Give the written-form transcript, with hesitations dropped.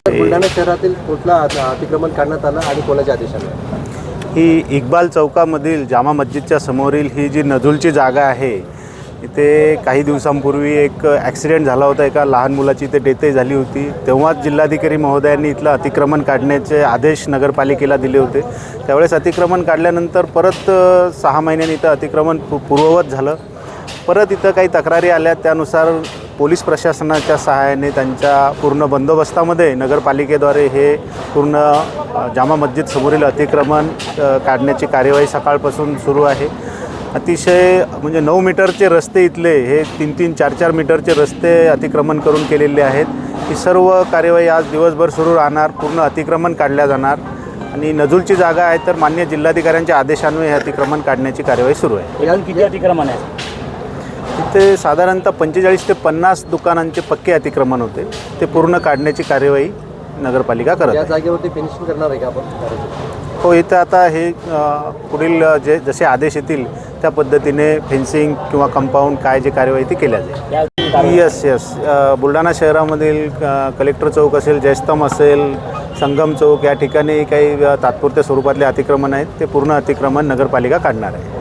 बुलढाणा शहरातील कुठला अतिक्रमण काढण्यात आलं आणि कोणाच्या आदेशाने? ही इक्बाल चौकामधील जामा मस्जिदच्या समोरील ही जी नजुलची जागा आहे, इथे काही दिवसांपूर्वी एक ॲक्सिडेंट झाला होता. एका लहान मुलाची इथे डेथही झाली होती. तेव्हाच जिल्हाधिकारी महोदयांनी इथलं अतिक्रमण काढण्याचे आदेश नगरपालिकेला दिले होते. त्यावेळेस अतिक्रमण काढल्यानंतर परत 6 महिन्यांनी इथं अतिक्रमण पूर्ववत झालं. परत इथं काही तक्रारी आल्या, त्यानुसार पोलीस प्रशासनाच्या सहाय्याने त्यांच्या पूर्ण बंदोबस्तामध्ये नगरपालिकेद्वारे हे पूर्ण जामा मस्जिद समोरील अतिक्रमण काढण्याची कार्यवाही सकाळपासून सुरू आहे. अतिशय म्हणजे 9 मीटरचे रस्ते इथले हे 3-3, 4-4 मीटरचे रस्ते अतिक्रमण करून केलेले आहेत. ही सर्व कार्यवाही आज दिवसभर सुरू राहणार. पूर्ण अतिक्रमण काढल्या जाणार आणि नजुलची जागा आहे तर मान्य जिल्हाधिकाऱ्यांच्या आदेशान्वये हे अतिक्रमण काढण्याची कार्यवाही सुरू आहे. यात किती अतिक्रमण आहे? इथे साधारणतः 45 ते 50 दुकानांचे पक्के अतिक्रमण होते, ते पूर्ण काढण्याची कार्यवाही नगरपालिका करत आहे. या जागेवरती फिनिशिंग करणार आहे का आपण? हो, इथं आता हे पुढील जसे आदेश येतील त्या पद्धतीने फेन्सिंग किंवा कंपाऊंड काय जे कार्यवाही ती केल्या जाईल. येस बुलढाणा शहरामधील कलेक्टर चौक असेल, जयस्तंभ असेल, संगम चौक या ठिकाणी काही तात्पुरत्या स्वरूपातले अतिक्रमण आहेत, ते पूर्ण अतिक्रमण नगरपालिका काढणार आहे.